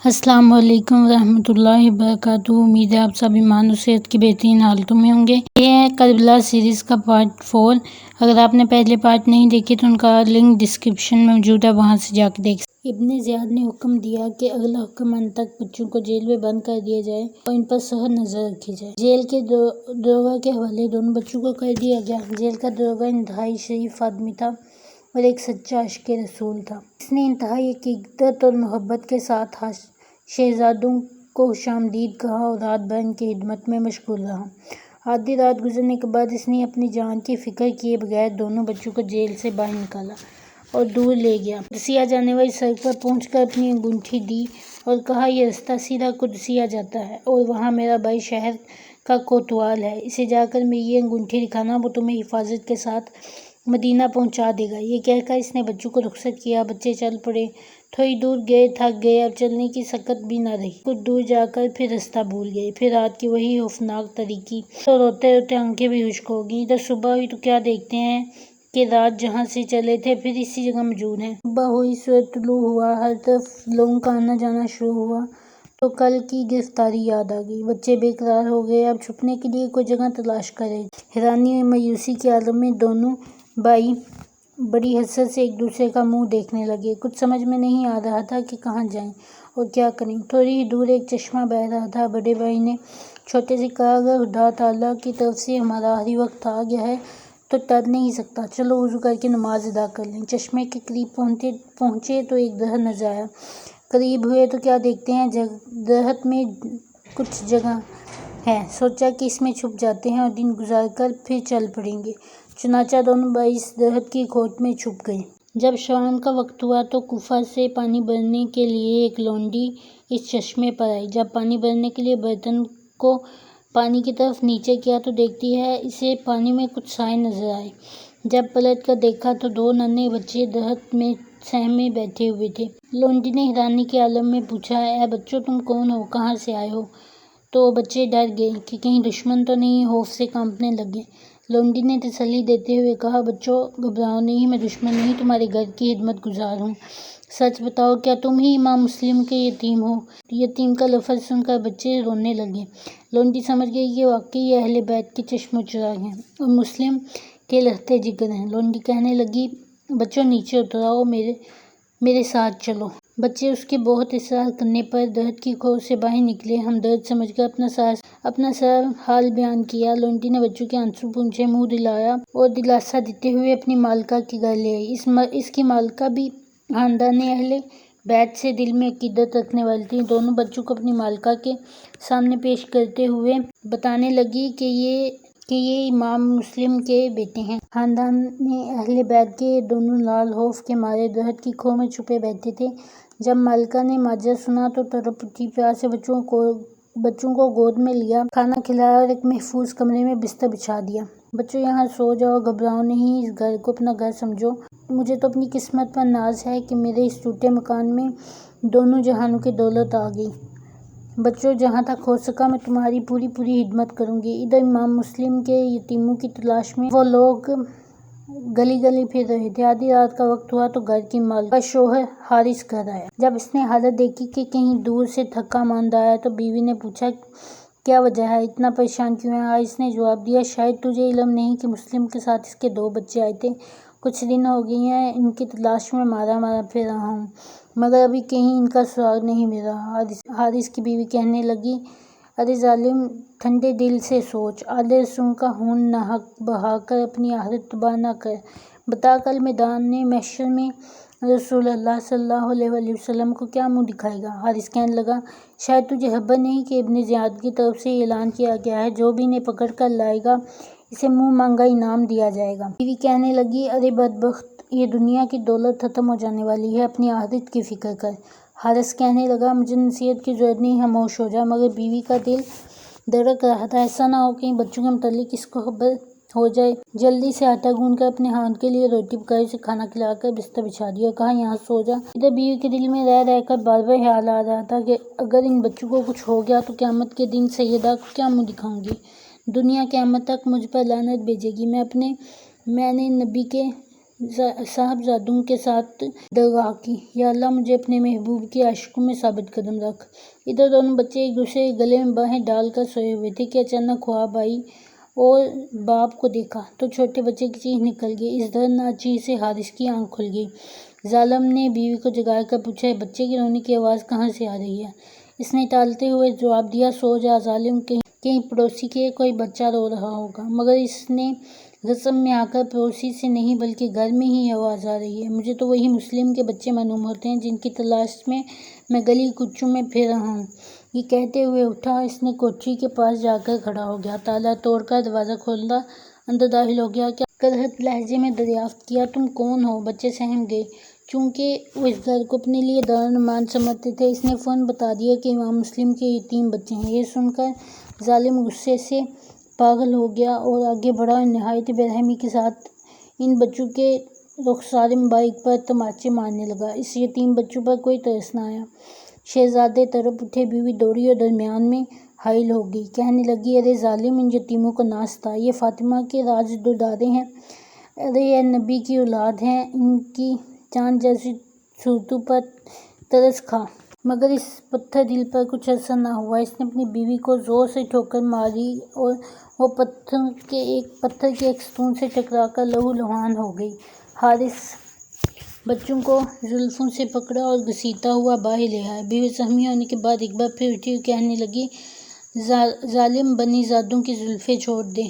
السلام علیکم ورحمۃ اللہ وبرکاتہ۔ امید ہے آپ سب ایمان و صحت کی بہترین حالتوں میں ہوں گے۔ یہ ہے کربلا سیریز کا پارٹ 4۔ اگر آپ نے پہلے پارٹ نہیں دیکھے تو ان کا لنک ڈسکرپشن میں موجود ہے، وہاں سے جا کے دیکھ سکتے۔ ابن زیاد نے حکم دیا کہ اگلا حکم تک بچوں کو جیل میں بند کر دیا جائے اور ان پر سخت نظر رکھی جائے۔ جیل کے داروغہ کے حوالے دونوں بچوں کو کر دیا گیا۔ جیل کا داروغہ انتہائی شریف آدمی تھا اور ایک سچا عاشق رسول تھا۔ اس نے انتہائی عقیدت اور محبت کے ساتھ شہزادوں کو خوش آمدید کہا اور رات بھر ان کی خدمت میں مشغول رہا۔ آدھی رات گزرنے کے بعد اس نے اپنی جان کی فکر کیے بغیر دونوں بچوں کو جیل سے باہر نکالا اور دور لے گیا۔ قدسیہ جانے والی سڑک پر پہنچ کر اپنی انگوٹھی دی اور کہا، یہ راستہ سیدھا قدسیہ جاتا ہے اور وہاں میرا بھائی شہر کا کوتوال ہے۔ اسے جا کر میری یہ انگوٹھی دکھانا، وہ تمہیں حفاظت کے ساتھ مدینہ پہنچا دے گا۔ یہ کہہ کر اس نے بچوں کو رخصت کیا۔ بچے چل پڑے۔ تھوڑی دور گئے، تھک گئے، اب چلنے کی طاقت بھی نہ رہی۔ کچھ دور جا کر پھر راستہ بھول گئے۔ پھر رات کی وہی خوفناک تاریکی، تو روتے روتے آنکھیں بھی خشک ہو گئیں۔ ادھر صبح ہوئی تو کیا دیکھتے ہیں کہ رات جہاں سے چلے تھے پھر اسی جگہ موجود ہیں۔ صبح ہوئی، سورج طلوع ہوا، ہر طرف لوگوں کا آنا جانا شروع ہوا تو کل کی گرفتاری یاد آ گئی۔ بچے بے قرار ہو گئے، اب چھپنے کے لیے کوئی جگہ تلاش کر رہے تھے۔ حیرانی اور مایوسی کے عالم میں دونوں بھائی بڑی حسرت سے ایک دوسرے کا منہ دیکھنے لگے۔ کچھ سمجھ میں نہیں آ رہا تھا کہ کہاں جائیں اور کیا کریں۔ تھوڑی ہی دور ایک چشمہ بہہ رہا تھا۔ بڑے بھائی نے چھوٹے سے کہا، اگر خدا تعالیٰ کی طرف سے ہمارا آخری وقت آ گیا ہے تو ٹل نہیں سکتا، چلو وضو کر کے نماز ادا کر لیں۔ چشمے کے قریب پہنچے تو ایک درخت نظر آیا۔ قریب ہوئے تو کیا دیکھتے ہیں، درخت میں کچھ جگہ ہے۔ سوچا کہ اس میں چھپ جاتے ہیں اور دن گزار کر پھر چل پڑیں گے۔ چنانچہ دونوں بھائی اس درخت کی کھوٹ میں چھپ گئے۔ جب شام کا وقت ہوا تو کوفہ سے پانی بھرنے کے لیے ایک لونڈی اس چشمے پر آئی۔ جب پانی بھرنے کے لیے برتن کو پانی کی طرف نیچے کیا تو دیکھتی ہے اسے پانی میں کچھ سائے نظر آئے۔ جب پلٹ کر دیکھا تو دو ننھے بچے درخت میں چھاؤں میں بیٹھے ہوئے تھے۔ لونڈی نے حیرانی کے عالم میں پوچھا، اے بچوں، تم کون ہو، کہاں سے آئے ہو؟ تو بچے ڈر گئے کہ کہیں دشمن تو نہیں، خوف سے کانپنے لگے۔ لونڈی نے تسلی دیتے ہوئے کہا، بچوں گھبراؤ نہیں، میں دشمن نہیں، تمہارے گھر کی خدمت گزار ہوں۔ سچ بتاؤ، کیا تم ہی امام مسلم کے یتیم ہو؟ یتیم کا لفظ سن کر بچے رونے لگے۔ لونڈی سمجھ گئی کہ واقعی یہ اہل بیت کے چشم و چراغ ہیں اور مسلم کے لہتے جگر ہیں۔ لونڈی کہنے لگی، بچوں نیچے اتر آؤ، میرے ساتھ چلو۔ بچے اس کے بہت اصرار کرنے پر درخت کی کھوج سے باہر نکلے۔ ہمدرد سمجھ کر اپنا سارا حال بیان کیا۔ لونڈی نے بچوں کے آنسو پونچھے، منہ دلایا اور دلاسا دیتے ہوئے اپنی مالکہ کے گھر لے آئی۔ اس کی مالکہ بھی خاندان اہل بیت سے دل میں عقیدت رکھنے والی تھی۔ دونوں بچوں کو اپنی مالکہ کے سامنے پیش کرتے ہوئے بتانے لگی کہ یہ امام مسلم کے بیٹے ہیں۔ خاندان اہل بیت کے دونوں لال خوف کے مارے درخت کی کھوج میں چھپے بیٹھے تھے۔ جب مالکہ نے ماجرا سنا تو تڑپ اٹھی، پیار سے بچوں کو گود میں لیا، کھانا کھلایا اور ایک محفوظ کمرے میں بستر بچھا دیا۔ بچوں یہاں سو جاؤ، گھبراؤ نہیں، اس گھر کو اپنا گھر سمجھو۔ مجھے تو اپنی قسمت پر ناز ہے کہ میرے اس ٹوٹے مکان میں دونوں جہانوں کی دولت آ گئی۔ بچوں، جہاں تک ہو سکا میں تمہاری پوری خدمت کروں گی۔ ادھر امام مسلم کے یتیموں کی تلاش میں وہ لوگ گلی گلی پھر رہے تھے۔ آدھی رات کا وقت ہوا تو گھر کی مالکہ کا شوہر حارث گھر آیا۔ جب اس نے حالت دیکھی کہ کہیں دور سے تھکا ماندہ آیا تو بیوی نے پوچھا، کیا وجہ ہے، اتنا پریشان کیوں ہے؟ حارث نے جواب دیا، شاید تجھے علم نہیں کہ مسلم کے ساتھ اس کے 2 بچے آئے تھے۔ کچھ دن ہو گئے ہیں ان کی تلاش میں مارا پھر رہا ہوں، مگر ابھی کہیں ان کا سراغ نہیں مل رہا۔ حارث کی بیوی کہنے لگی، ارے ظالم، ٹھنڈے دل سے سوچ، آلے رسول کا خون ناحق بہا کر اپنی آخرت تباہ نہ کر۔ بتا، کل میدان محشر میں رسول اللہ صلی اللہ علیہ وآلہ وسلم کو کیا منہ دکھائے گا؟ حارث کہنے لگا، شاید تجھے خبر نہیں کہ ابن زیاد کی طرف سے اعلان کیا گیا ہے، جو بھی انہیں پکڑ کر لائے گا اسے منہ مانگا انعام دیا جائے گا۔ بیوی کہنے لگی، ارے بدبخت، یہ دنیا کی دولت ختم ہو جانے والی ہے، اپنی آخرت کی فکر کر۔ حارث کہنے لگا، مجھے نصیحت کی ضرورت نہیں، خاموش ہو جا۔ مگر بیوی کا دل دھڑک رہا تھا، ایسا نہ ہو کہیں بچوں کے متعلق اس کو خبر ہو جائے۔ جلدی سے آٹا گوندھ کر اپنے خاوند کے لیے روٹی پکائی، اسے کھانا کھلا کر بستر بچھا دیا اور کہا، یہاں سو جا۔ ادھر بیوی کے دل میں رہ کر بار بار خیال آ رہا تھا کہ اگر ان بچوں کو کچھ ہو گیا تو قیامت کے دن سیدہ کو کیا منہ دکھاؤں گی؟ دنیا قیامت تک مجھ پر لعنت بھیجے گی۔ میں نے نبی کے صاحبزادوں کے ساتھ درگاہ کی۔ یا اللہ مجھے اپنے محبوب کے عاشقوں میں ثابت قدم رکھ۔ ادھر دونوں بچے ایک دوسرے کے گلے میں باہیں ڈال کر سوئے ہوئے تھے کہ اچانک خواب آئی اور باپ کو دیکھا تو چھوٹے بچے کی چیخ نکل گئی۔ اس دردناک چیخ سے حارث کی آنکھ کھل گئی۔ ظالم نے بیوی کو جگا کر پوچھا، بچے کی رونے کی آواز کہاں سے آ رہی ہے؟ اس نے ٹالتے ہوئے جواب دیا، سو جا ظالم، کہیں پڑوسی کے کوئی بچہ رو رہا ہوگا۔ مگر اس نے غضب میں آ کر پڑوسی سے نہیں بلکہ گھر میں ہی آواز آ رہی ہے۔ مجھے تو وہی مسلم کے بچے معلوم ہوتے ہیں جن کی تلاش میں میں گلی کوچوں میں پھر رہا ہوں۔ یہ کہتے ہوئے اٹھا، اس نے کوٹری کے پاس جا کر کھڑا ہو گیا، تالا توڑ کر دروازہ کھولا، اندر داخل ہو گیا۔ کیا کرہت لہجے میں دریافت کیا، تم کون ہو؟ بچے سہم گئے، چونکہ وہ اس گھر کو اپنے لیے دارالامان سمجھتے تھے۔ اس نے فوراً بتا دیا کہ امام مسلم کے یتیم بچے ہیں۔ یہ سن کر ظالم غصے سے پاگل ہو گیا اور آگے بڑھا اور نہایت بے رحمی کے ساتھ ان بچوں کے رخسار مبارک پر تماچے مارنے لگا۔ اس یتیم بچوں پر کوئی ترس نہ آیا۔ شہزادے تڑپ اٹھے، بیوی دوڑی اور درمیان میں حائل ہو گئی، کہنے لگی، ارے ظالم، ان یتیموں کو ناز تھا، یہ فاطمہ کے رازدارے ہیں، ارے یہ نبی کی اولاد ہیں، ان کی چاند جیسی صورتوں پر ترس کھا۔ مگر اس پتھر دل پر کچھ اثر نہ ہوا۔ اس نے اپنی بیوی کو زور سے ٹھوکر ماری اور وہ پتھر کے ایک ستون سے ٹکرا کر لہو لہان ہو گئی۔ حارث بچوں کو زلفوں سے پکڑا اور گھسیٹتا ہوا باہر لے آیا۔ بیوی زخمی ہونے کے بعد ایک بار پھر اٹھی اور کہنے لگی، ظالم، بنی زادوں کی زلفیں چھوڑ دے،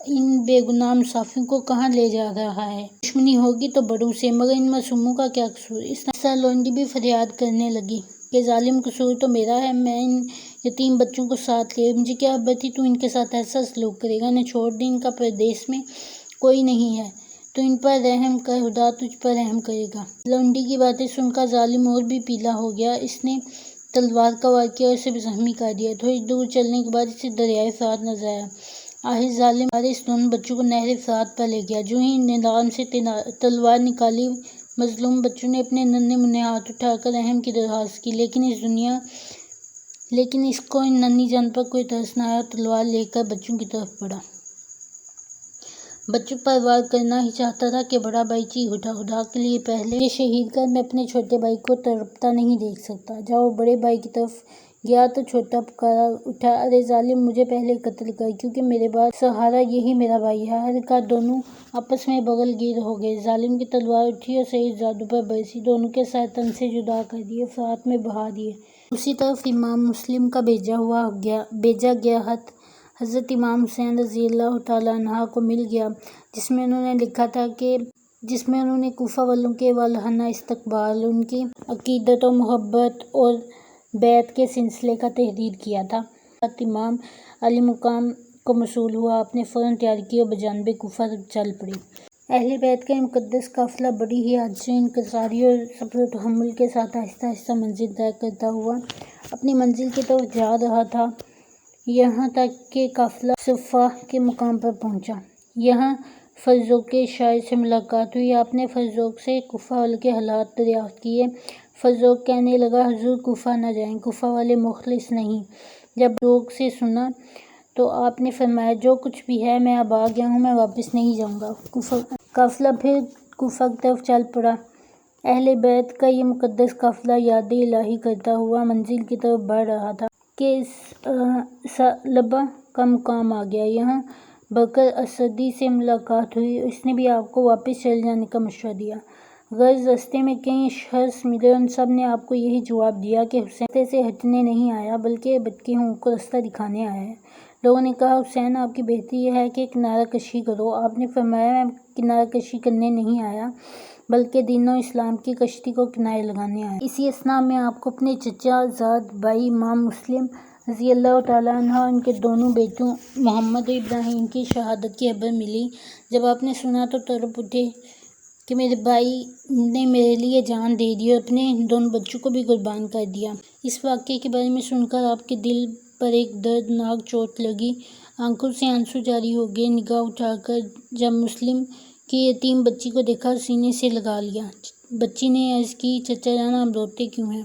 ان بے گناہ مسافروں کو کہاں لے جا رہا ہے؟ دشمنی ہوگی تو بڑوں سے، مگر ان معصوموں کا کیا قصور؟ اس سالونڈی بھی فریاد کرنے لگی کہ ظالم، قصور تو میرا ہے، میں ان یتیم بچوں کو ساتھ لیے، مجھے کیا خبر تھی تو ان کے ساتھ ایسا سلوک کرے گا، انہیں چھوڑ دے، ان کا پردیس میں کوئی نہیں ہے، تو ان پر رحم کر، خدا تجھ پر رحم کرے گا۔ لونڈی کی باتیں سن کر ظالم اور بھی پیلا ہو گیا۔ اس نے تلوار کا وار کیا اور اسے بھی زخمی کر دیا۔ تھوڑی دور چلنے کے بعد اسے دریائے فرات نظر آیا۔ آخر ظالم حارث دونوں بچوں کو نہر فرات پر لے گیا۔ جو ہی نیلام سے تلوار نکالی، مظلوم بچوں نے اپنے ننھے منھے ہاتھ اٹھا کر رحم کی درخواست کی، لیکن اس کو ان ننھی جان پر کوئی ترس نہ آیا اور تلوار لے کر بچوں کی طرف بڑھا۔ بچوں پر وار کرنا ہی چاہتا تھا کہ بڑا بھائی چیخ اٹھا، خدا کے لیے پہلے یہ شہید کر، میں اپنے چھوٹے بھائی کو تڑپتا نہیں دیکھ سکتا۔ جب وہ بڑے بھائی کی طرف گیا تو چھوٹا پکار اٹھا، ارے ظالم، مجھے پہلے قتل کر، کیونکہ میرے بعد سہارا یہی میرا بھائی ہے۔ ہر کار دونوں آپس میں بغل گیر ہو گئے۔ ظالم کی تلوار اٹھی اور شہزادوں پر برسی، دونوں کے سر تن سے جدا کر دیے، فرات میں بہا دیے۔ دوسری طرف امام مسلم کا بھیجا گیا خط حضرت امام حسین رضی اللہ تعالیٰ عنہ کو مل گیا، جس میں انہوں نے لکھا تھا کہ جس میں انہوں نے کوفہ والوں کے والہانہ استقبال، ان کی عقیدت و محبت اور بیعت کے سلسلے کا تحریر کیا تھا۔ خط امام علی مقام کو موصول ہوا، آپ نے فوراً تیاری کی اور بجانب کوفہ چل پڑے۔ اہل بیت کا یہ مقدس قافلہ بڑی ہی عاجزی، انکساری اور صبر و تحمل کے ساتھ آہستہ آہستہ منزل طے کرتا ہوا اپنی منزل کی طرف جا رہا تھا، یہاں تک کہ قافلہ صفا کے مقام پر پہنچا۔ یہاں فرزوق شاعر سے ملاقات ہوئی۔ آپ نے فرزوق سے کوفہ والوں کے حالات دریافت کیے۔ فرزوق کہنے لگا، حضور کوفہ نہ جائیں، کوفہ والے مخلص نہیں۔ جب فرزوق سے سنا تو آپ نے فرمایا، جو کچھ بھی ہے میں اب آ گیا ہوں، میں واپس نہیں جاؤں گا۔ قافلہ پھر کوفہ کی طرف چل پڑا۔ اہل بیت کا یہ مقدس قافلہ یاد الہی کرتا ہوا منزل کی طرف بڑھ رہا تھا کہ ثعلبہ کا مقام آ گیا۔ یہاں بکر اسدی سے ملاقات ہوئی، اس نے بھی آپ کو واپس چلے جانے کا مشورہ دیا۔ غرض راستے میں کئی شخص ملے، ان سب نے آپ کو یہی جواب دیا کہ حسین راستے سے ہٹنے نہیں آیا بلکہ بھٹکے کو راستہ دکھانے آیا ہے۔ لوگوں نے کہا، حسین، آپ کی بہتری یہ ہے کہ کنارہ کشی کرو۔ آپ نے فرمایا، میں کنارہ کشی کرنے نہیں آیا بلکہ دین و اسلام کی کشتی کو کنارے لگانے آیا ہوں۔ اسی اثنا میں آپ کو اپنے چچا زاد بھائی امام مسلم رضی اللہ تعالیٰ عنہ اور ان کے دونوں بیٹوں محمد و ابراہیم کی شہادت کی خبر ملی۔ جب آپ نے سنا تو تڑپ اٹھے کہ میرے بھائی نے میرے لیے جان دے دی اور اپنے دونوں بچوں کو بھی قربان کر دیا۔ اس واقعے کے بارے میں سن کر آپ کے دل پر ایک دردناک چوٹ لگی، آنکھوں سے آنسو جاری ہو گئے۔ نگاہ اٹھا کر جب مسلم کی یتیم بچی کو دیکھا، سینے سے لگا لیا۔ بچی نے عرض کی، چچا جان، آپ روتے کیوں ہیں؟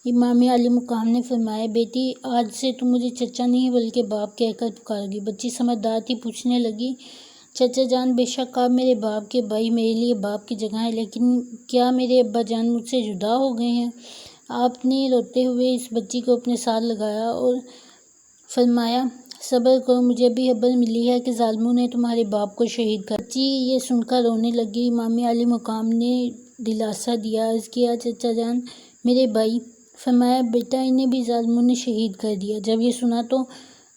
امام علی مقام نے فرمایا، بیٹی، آج سے تم مجھے چچا نہیں بلکہ باپ کہہ کر پکارو گی۔ بچی سمجھدار تھی، پوچھنے لگی، چچا جان، بے شک آپ میرے باپ کے بھائی، میرے لیے باپ کی جگہ ہیں، لیکن کیا میرے ابا جان مجھ سے جدا ہو گئے ہیں؟ آپ نے روتے ہوئے اس بچی کو اپنے ساتھ لگایا اور فرمایا، صبر کرو، مجھے بھی خبر ملی ہے کہ ظالموں نے تمہارے باپ کو شہید کر دیا۔ بچی یہ سن کر رونے لگی۔ امام علی مقام نے دلاسا دیا، عرض کیا، چچا جان میرے بھائی؟ فرمایا، بیٹا انہیں بھی ظالموں نے شہید کر دیا۔ جب یہ سنا تو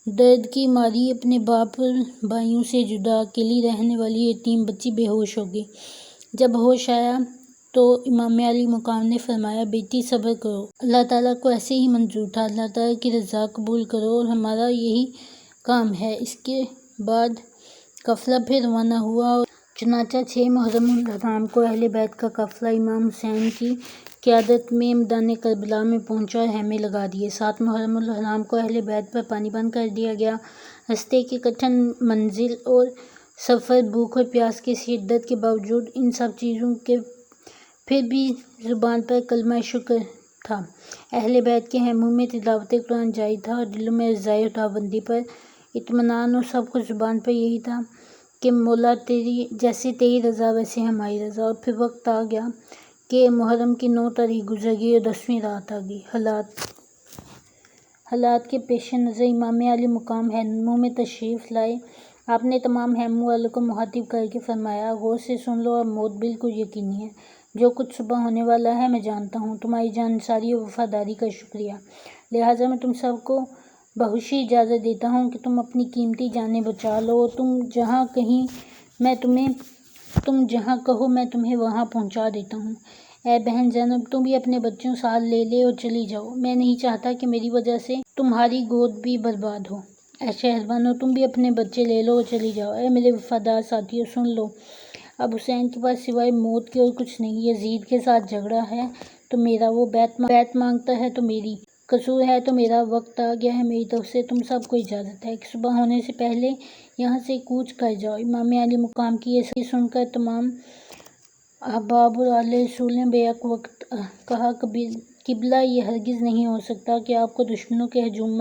درد کی ماری اپنے باپ اور بھائیوں سے جدا اکیلی رہنے والی یتیم بچی بے ہوش ہو گئی۔ جب ہوش آیا تو امام علی مقام نے فرمایا، بیٹی صبر کرو، اللہ تعالیٰ کو ایسے ہی منظور تھا، اللہ تعالیٰ کی رضا قبول کرو اور ہمارا یہی کام ہے۔ اس کے بعد قافلہ پھر روانہ ہوا اور چنانچہ 6 محرم الحرام کو اہل بیت کا قافلہ امام حسین کی قیادت میں میدان کربلا میں پہنچا اور خیمے لگا دیے۔ 7 محرم الحرام کو اہل بیت پر پانی بند کر دیا گیا۔ راستے کی کٹھن منزل اور سفر، بھوک اور پیاس کی شدت کے باوجود ان سب چیزوں کے پھر بھی زبان پر کلمہ شکر تھا۔ اہل بیت کے خیموں میں تلاوت قرآن جاری تھا اور دلوں میں رضائے خداوندی پر اطمینان، اور سب کچھ زبان پر یہی تھا کہ مولا جیسے تیری رضا ویسے ہماری رضا۔ اور پھر وقت آ گیا کہ محرم کی 9 تاریخ گزر گئی اور 10ویں رات آ گئی۔ حالات کے پیش نظر امام علی مقام خیموں میں تشریف لائے۔ آپ نے تمام خیموں والوں کو مخاطب کر کے فرمایا، غور سے سن لو، اب موت بالکل یقینی ہے۔ جو کچھ صبح ہونے والا ہے میں جانتا ہوں۔ تمہاری جانساری اور وفاداری کا شکریہ، لہٰذا میں تم سب کو بخوشی اجازت دیتا ہوں کہ تم اپنی قیمتی جانیں بچا لو اور تم جہاں کہو میں تمہیں وہاں پہنچا دیتا ہوں۔ اے بہن زینب، تم بھی اپنے بچوں ساتھ لے لے اور چلی جاؤ، میں نہیں چاہتا کہ میری وجہ سے تمہاری گود بھی برباد ہو۔ اے شہروانو، تم بھی اپنے بچے لے لو اور چلی جاؤ۔ اے میرے وفادار ساتھیو، سن لو، اب حسین کے پاس سوائے موت کے اور کچھ نہیں۔ یزید کے ساتھ جھگڑا ہے تو میرا، وہ بیعت مانگتا ہے تو میری، قصور ہے تو میرا، وقت آ گیا ہے، میری طرف سے تم سب کو اجازت ہے کہ صبح ہونے سے پہلے یہاں سے کوچ کر جاؤ۔ امام علی مقام کی یہ سن کر تمام احباب اور اہل رسول نے بیک وقت کہا، قبلہ یہ ہرگز نہیں ہو سکتا کہ آپ کو دشمنوں کے ہجوم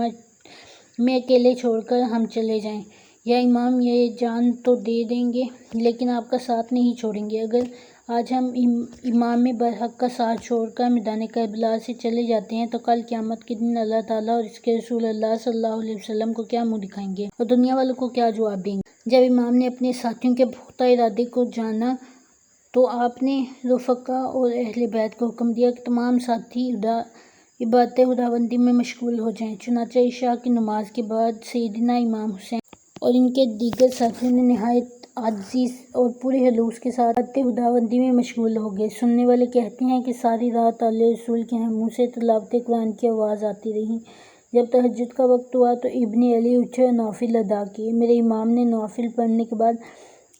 میں اکیلے چھوڑ کر ہم چلے جائیں۔ یا امام یہ جان تو دے دیں گے لیکن آپ کا ساتھ نہیں چھوڑیں گے۔ اگر آج ہم امام برحق کا ساتھ چھوڑ کر میدان کربلا سے چلے جاتے ہیں تو کل قیامت کے دن اللہ تعالیٰ اور اس کے رسول اللہ صلی اللہ علیہ وسلم کو کیا منہ دکھائیں گے اور دنیا والوں کو کیا جواب دیں گے؟ جب امام نے اپنے ساتھیوں کے پختہ ارادے کو جانا تو آپ نے رفقا اور اہل بیت کو حکم دیا کہ تمام ساتھی عبادت خداوندی میں مشغول ہو جائیں۔ چنانچہ عشاء کی نماز کے بعد سیدنا امام حسین اور ان کے دیگر ساتھیوں نے نہایت عاجزی اور پورے خلوص کے ساتھ عبادت خداوندی میں مشغول ہو گئے۔ سننے والے کہتے ہیں کہ ساری رات اہل رسول کے خیموں سے تلاوت قرآن کی آواز آتی رہی۔ جب تہجد کا وقت ہوا تو ابن علی اٹھے اور نوافل ادا کیے۔ میرے امام نے نوافل پڑھنے کے بعد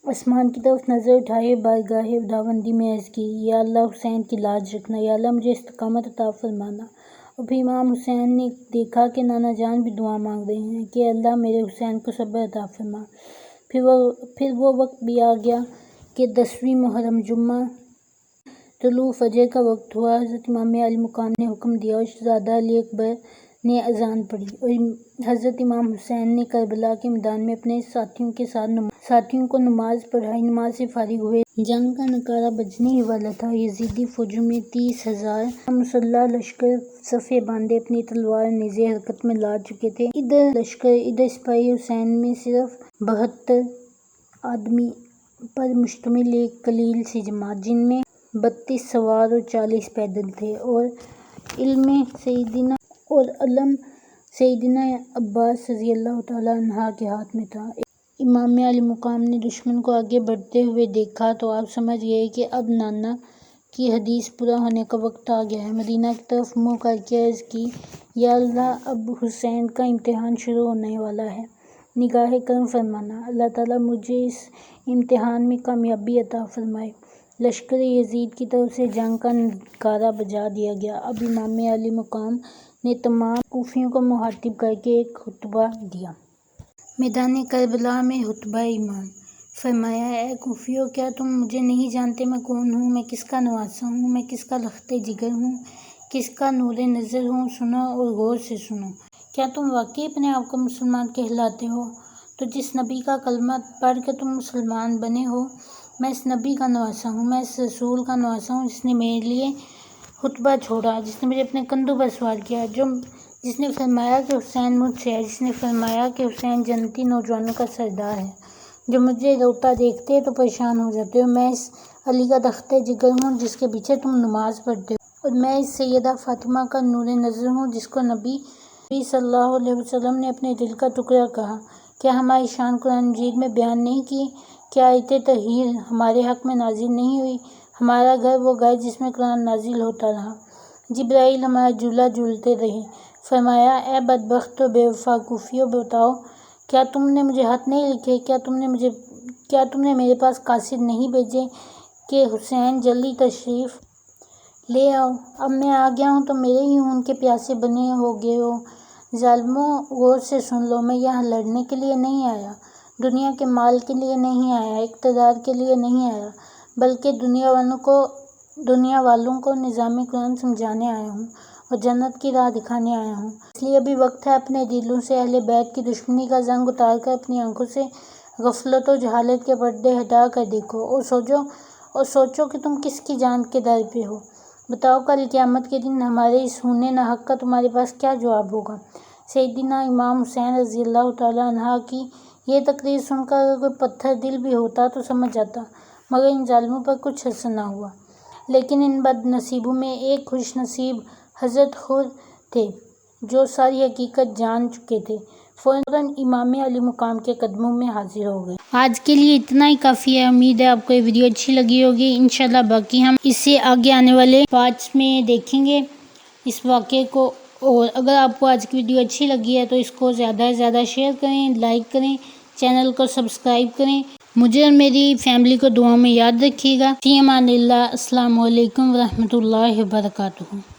آسمان کی طرف نظر اٹھائے، بارگاہ خداوندی میں عرض کی، یا اللہ حسین کی لاج رکھنا، یا اللہ مجھے استقامت عطا فرمانا۔ اور پھر امام حسین نے دیکھا کہ نانا جان بھی دعا مانگ رہے ہیں کہ اللہ میرے حسین کو صبر عطا فرما۔ پھر وہ وقت بھی آ گیا کہ 10ویں محرم جمعہ طلوع فجر کا وقت ہوا۔ حضرت امام علی مقام نے حکم دیا اور شہزادہ علی اکبر نے اذان پڑھی اور حضرت امام حسین نے کربلا کے میدان میں اپنے ساتھیوں کو نماز پڑھائی۔ نماز سے فارغ ہوئے، جنگ کا نعرہ بجنے ہی والا تھا۔ یزیدی فوجوں میں 30,000 مسلح لشکر صفیں باندھے اپنی تلوار اور نیزے حرکت میں لا چکے تھے۔ ادھر لشکر، ادھر سپاہی۔ حسین میں صرف 72 آدمی پر مشتمل ایک قلیل سی جماعت، جن میں 32 سوار اور 40 پیدل تھے، اور علم سیدنا عباس رضی اللہ تعالیٰ عنہ کے ہاتھ میں تھا۔ امام علی مقام نے دشمن کو آگے بڑھتے ہوئے دیکھا تو آپ سمجھ گئے کہ اب نانا کی حدیث پورا ہونے کا وقت آ گیا ہے۔ مدینہ کی طرف منہ کر کے عرض کی، یا اللہ اب حسین کا امتحان شروع ہونے والا ہے، نگاہ کرم فرمانا، اللہ تعالیٰ مجھے اس امتحان میں کامیابی عطا فرمائے۔ لشکر یزید کی طرف سے جنگ کا نعرہ بجا دیا گیا۔ اب امام علی مقام نے تمام کوفیوں کو مخاطب کر کے ایک خطبہ دیا۔ میدان کربلا میں خطبہ امام۔ فرمایا، اے کوفیو، کیا تم مجھے نہیں جانتے میں کون ہوں؟ میں کس کا نواسہ ہوں؟ میں کس کا لخت جگر ہوں؟ کس کا نور نظر ہوں؟ سنو اور غور سے سنو۔ کیا تم واقعی اپنے آپ کو مسلمان کہلاتے ہو؟ تو جس نبی کا کلمہ پڑھ کے تم مسلمان بنے ہو، میں اس نبی کا نواسا ہوں، میں اس رسول کا نواسا ہوں جس نے میرے لیے خطبہ چھوڑا، جس نے مجھے اپنے کندھوں پر سوار کیا، جس نے فرمایا کہ حسین مجھ سے ہے، جس نے فرمایا کہ حسین جنتی نوجوانوں کا سردار ہے، جو مجھے روتا دیکھتے تو پریشان ہو جاتے ہو۔ میں اس علی کا تخت جگر ہوں جس کے پیچھے تم نماز پڑھتے ہو، اور میں اس سیدہ فاطمہ کا نور نظر ہوں جس کو نبی صلی اللہ علیہ وسلم نے اپنے دل کا ٹکڑا کہا۔ کیا ہماری شان قرآن مجید میں بیان نہیں کی؟ کیا آیت طہیر ہمارے حق میں نازل نہیں ہوئی؟ ہمارا گھر وہ گھر جس میں قرآن نازل ہوتا رہا، جبرائیل ہمارا جھولا جھولتے رہے۔ فرمایا، اے بدبخت و بے وفا کوفیوں، بتاؤ کیا تم نے مجھے خط نہیں لکھے؟ کیا تم نے میرے پاس قاصد نہیں بھیجے کہ حسین جلدی تشریف لے آؤ؟ اب میں آ گیا ہوں تو میرے ہی خون کے پیاسے بنے ہو گئے ہو۔ ظالموں، غور سے سن لو، میں یہاں لڑنے کے لیے نہیں آیا، دنیا کے مال کے لیے نہیں آیا، اقتدار کے لیے نہیں آیا، بلکہ دنیا والوں کو نظام قرآن سمجھانے آیا ہوں اور جنت کی راہ دکھانے آیا ہوں۔ اس لیے ابھی وقت ہے اپنے دلوں سے اہل بیت کی دشمنی کا زنگ اتار کر اپنی آنکھوں سے غفلت و جہالت کے پردے ہٹا کر دیکھو اور سوچو کہ تم کس کی جان کے در پہ ہو۔ بتاؤ کل قیامت کے دن ہمارے اس خون ناحق کا تمہارے پاس کیا جواب ہوگا؟ سیدنا امام حسین رضی اللہ تعالیٰ عنہ کی یہ تقریر سن کر اگر کوئی پتھر دل بھی ہوتا تو سمجھ جاتا، مگر ان ظالموں پر کچھ اثر نہ ہوا۔ لیکن ان بد نصیبوں میں ایک خوش نصیب حضرت خضر تھے جو ساری حقیقت جان چکے تھے، فوراً امام علی مقام کے قدموں میں حاضر ہو گئے۔ آج کے لیے اتنا ہی کافی ہے۔ امید ہے آپ کو یہ ویڈیو اچھی لگی ہوگی۔ انشاءاللہ باقی ہم اس سے آگے آنے والے پارٹس میں دیکھیں گے اس واقعے کو، اور اگر آپ کو آج کی ویڈیو اچھی لگی ہے تو اس کو زیادہ سے زیادہ شیئر کریں، لائک کریں، چینل کو سبسکرائب کریں۔ مجھے اور میری فیملی کو دعاؤں میں یاد رکھیے گا۔ فی امان اللہ۔ السلام علیکم ورحمۃ اللہ وبرکاتہ۔